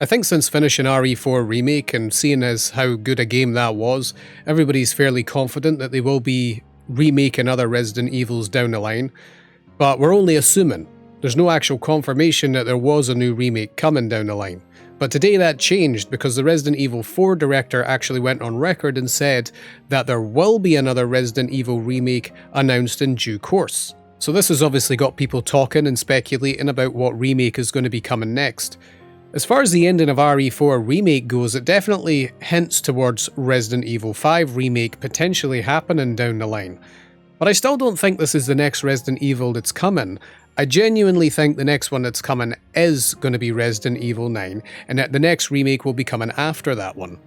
I think since finishing RE4 Remake and seeing as how good a game that was, everybody's fairly confident that they will be remaking other Resident Evils down the line, but we're only assuming. There's no actual confirmation that there was a new remake coming down the line. But today that changed because the Resident Evil 4 director actually went on record and said that there will be another Resident Evil remake announced in due course. So this has obviously got people talking and speculating about what remake is going to be coming next. As far as the ending of RE4 Remake goes, it definitely hints towards Resident Evil 5 Remake potentially happening down the line. But I still don't think this is the next Resident Evil that's coming. I genuinely think the next one that's coming is going to be Resident Evil 9, and that the next remake will be coming after that one.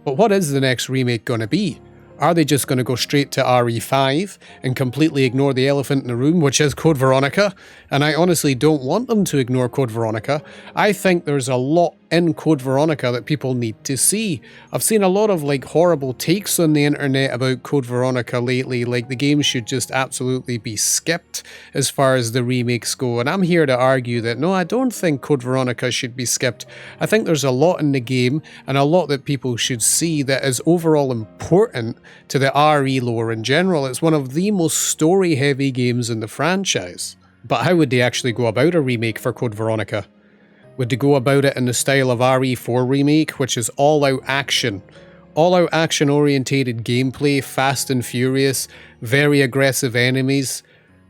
But what is the next remake going to be? Are they just going to go straight to RE5 and completely ignore the elephant in the room, which is Code Veronica? And I honestly don't want them to ignore Code Veronica. I think there's a lot in Code Veronica that people need to see. I've seen a lot of horrible takes on the internet about Code Veronica lately, like the game should just absolutely be skipped as far as the remakes go, and I'm here to argue that no, I don't think Code Veronica should be skipped. I think there's a lot in the game and a lot that people should see that is overall important to the RE lore in general. It's one of the most story-heavy games in the franchise. But how would they actually go about a remake for Code Veronica? Would they go about it in the style of RE4 Remake, which is all-out action orientated gameplay, fast and furious, very aggressive enemies,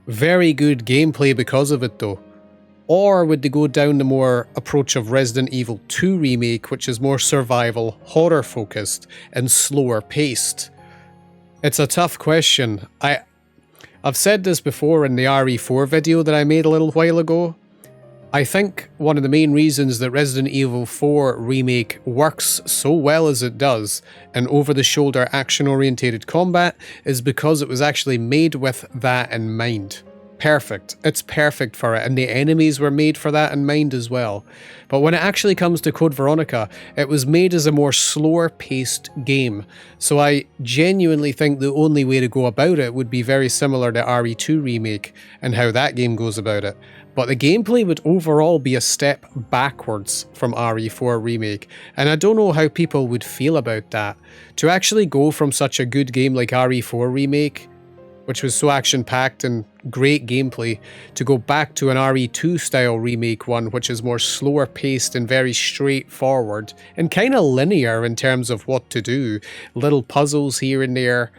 very good gameplay because of it though? Or would they go down the more approach of Resident Evil 2 Remake, which is more survival, horror focused, and slower paced? It's a tough question. I've said this before in the RE4 video that I made a little while ago. I think one of the main reasons that Resident Evil 4 Remake works so well as it does in over-the-shoulder action-orientated combat is because it was actually made with that in mind. Perfect. It's perfect for it, and the enemies were made for that in mind as well. But when it actually comes to Code Veronica, it was made as a more slower-paced game. So I genuinely think the only way to go about it would be very similar to RE2 Remake and how that game goes about it. But the gameplay would overall be a step backwards from RE4 Remake, and I don't know how people would feel about that. To actually go from such a good game like RE4 Remake, which was so action-packed and great gameplay, to go back to an RE2 style remake one, which is more slower paced and very straightforward, and kind of linear in terms of what to do, little puzzles here and there.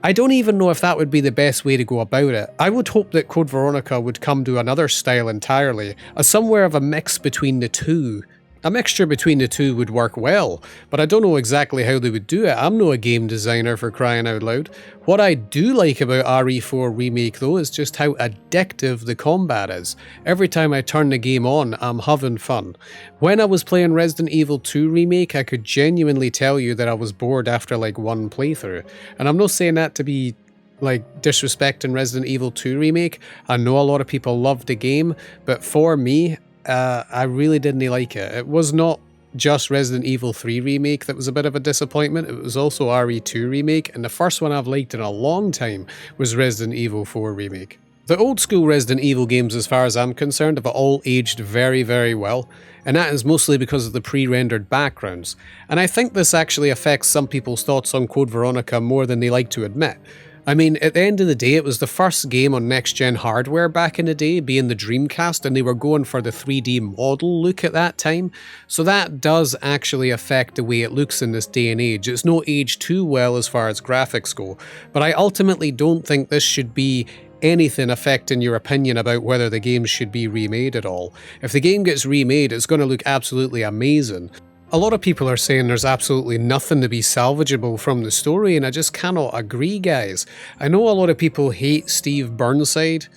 I don't even know if that would be the best way to go about it. I would hope that Code Veronica would come to another style entirely, somewhere of a mix between the two. A mixture between the two would work well, but I don't know exactly how they would do it. I'm no a game designer, for crying out loud. What I do like about RE4 Remake though is just how addictive the combat is. Every time I turn the game on, I'm having fun. When I was playing Resident Evil 2 Remake, I could genuinely tell you that I was bored after one playthrough. And I'm not saying that to be disrespecting Resident Evil 2 Remake. I know a lot of people love the game, but for me, I really didn't like it. It was not just Resident Evil 3 Remake that was a bit of a disappointment, it was also RE2 Remake, and the first one I've liked in a long time was Resident Evil 4 Remake. The old school Resident Evil games, as far as I'm concerned, have all aged very, very well, and that is mostly because of the pre-rendered backgrounds. And I think this actually affects some people's thoughts on Code Veronica more than they like to admit. I mean, at the end of the day, it was the first game on next-gen hardware back in the day, being the Dreamcast, and they were going for the 3D model look at that time, so that does actually affect the way it looks in this day and age. It's not aged too well as far as graphics go, but I ultimately don't think this should be anything affecting your opinion about whether the game should be remade at all. If the game gets remade, it's going to look absolutely amazing. A lot of people are saying there's absolutely nothing to be salvageable from the story, and I just cannot agree, guys. I know a lot of people hate Steve Burnside.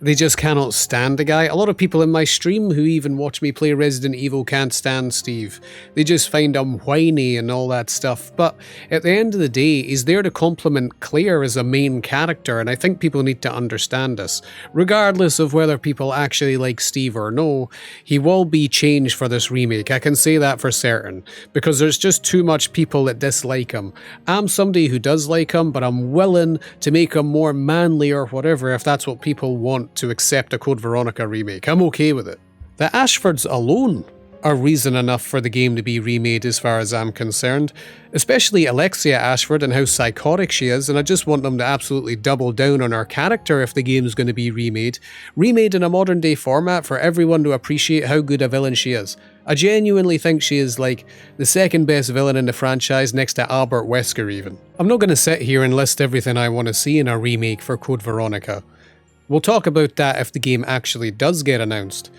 They just cannot stand the guy. A lot of people in my stream who even watch me play Resident Evil can't stand Steve. They just find him whiny and all that stuff. But at the end of the day, he's there to complement Claire as a main character, and I think people need to understand this. Regardless of whether people actually like Steve or no, he will be changed for this remake. I can say that for certain, because there's just too much people that dislike him. I'm somebody who does like him, but I'm willing to make him more manly or whatever if that's what people want to accept a Code Veronica remake. I'm okay with it. The Ashfords alone are reason enough for the game to be remade as far as I'm concerned, especially Alexia Ashford and how psychotic she is, and I just want them to absolutely double down on her character if the game's going to be remade in a modern day format for everyone to appreciate how good a villain she is. I genuinely think she is like the second best villain in the franchise next to Albert Wesker even. I'm not going to sit here and list everything I want to see in a remake for Code Veronica. We'll talk about that if the game actually does get announced.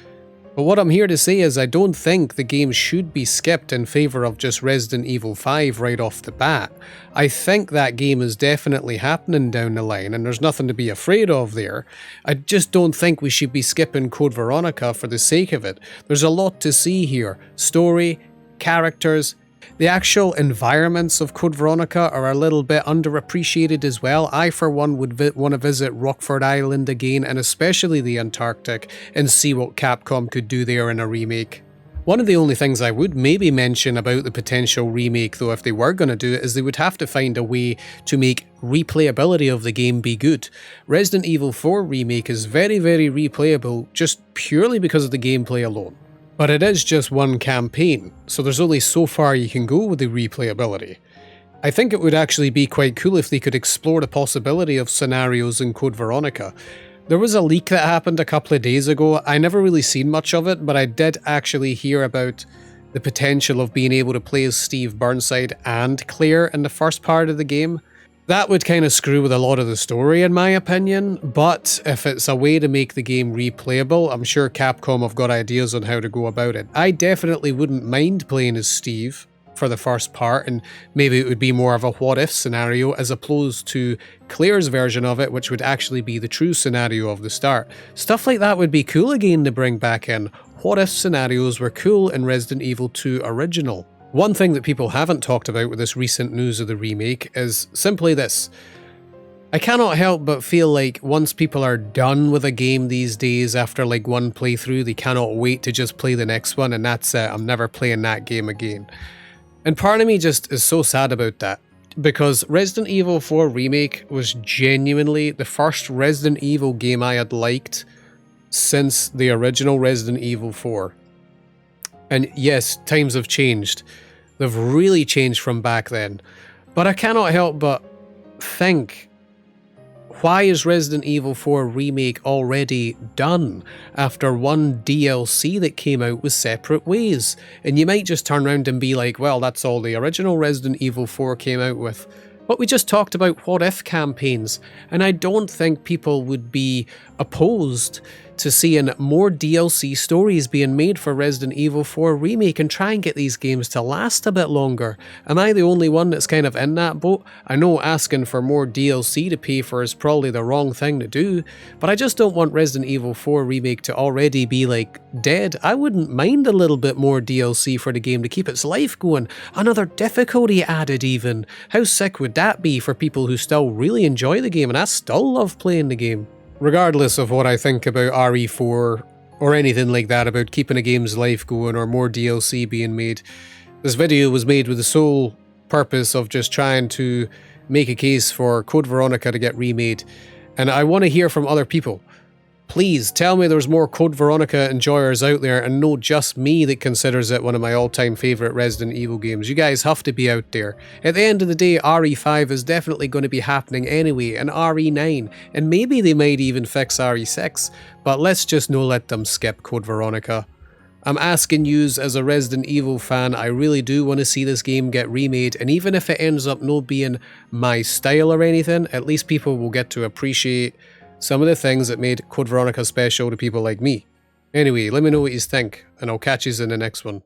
But what I'm here to say is I don't think the game should be skipped in favour of just Resident Evil 5 right off the bat. I think that game is definitely happening down the line and there's nothing to be afraid of there. I just don't think we should be skipping Code Veronica for the sake of it. There's a lot to see here. Story, characters. The actual environments of Code Veronica are a little bit underappreciated as well. I, for one, would want to visit Rockford Island again, and especially the Antarctic, and see what Capcom could do there in a remake. One of the only things I would maybe mention about the potential remake, though, if they were going to do it, is they would have to find a way to make replayability of the game be good. Resident Evil 4 Remake is very, very replayable just purely because of the gameplay alone. But it is just one campaign, so there's only so far you can go with the replayability. I think it would actually be quite cool if they could explore the possibility of scenarios in Code Veronica. There was a leak that happened a couple of days ago. I never really seen much of it, but I did actually hear about the potential of being able to play as Steve Burnside and Claire in the first part of the game. That would kind of screw with a lot of the story in my opinion, but if it's a way to make the game replayable, I'm sure Capcom have got ideas on how to go about it. I definitely wouldn't mind playing as Steve for the first part, and maybe it would be more of a what-if scenario as opposed to Claire's version of it, which would actually be the true scenario of the start. Stuff like that would be cool again to bring back in. What-if scenarios were cool in Resident Evil 2 Original. One thing that people haven't talked about with this recent news of the remake is simply this. I cannot help but feel like once people are done with a game these days after like one playthrough, they cannot wait to just play the next one, and that's it, I'm never playing that game again. And part of me just is so sad about that, because Resident Evil 4 Remake was genuinely the first Resident Evil game I had liked since the original Resident Evil 4. And yes, times have changed. They've really changed from back then. But I cannot help but think, why is Resident Evil 4 Remake already done after one DLC that came out with separate ways? And you might just turn around and be like, well, that's all the original Resident Evil 4 came out with. But we just talked about what-if campaigns, and I don't think people would be opposed to seeing more DLC stories being made for Resident Evil 4 Remake and try and get these games to last a bit longer. Am I the only one that's kind of in that boat? I know asking for more DLC to pay for is probably the wrong thing to do, but I just don't want Resident Evil 4 Remake to already be like dead. I wouldn't mind a little bit more DLC for the game to keep its life going. Another difficulty added even. How sick would that be for people who still really enjoy the game, and I still love playing the game? Regardless of what I think about RE4 or anything like that about keeping a game's life going or more DLC being made, this video was made with the sole purpose of just trying to make a case for Code Veronica to get remade, and I want to hear from other people. Please tell me there's more Code Veronica enjoyers out there and not just me that considers it one of my all-time favourite Resident Evil games. You guys have to be out there. At the end of the day, RE5 is definitely going to be happening anyway, and RE9, and maybe they might even fix RE6, but let's just no let them skip Code Veronica. I'm asking yous as a Resident Evil fan, I really do want to see this game get remade, and even if it ends up not being my style or anything, at least people will get to appreciate some of the things that made Code Veronica special to people like me. Anyway, let me know what you think, and I'll catch you in the next one.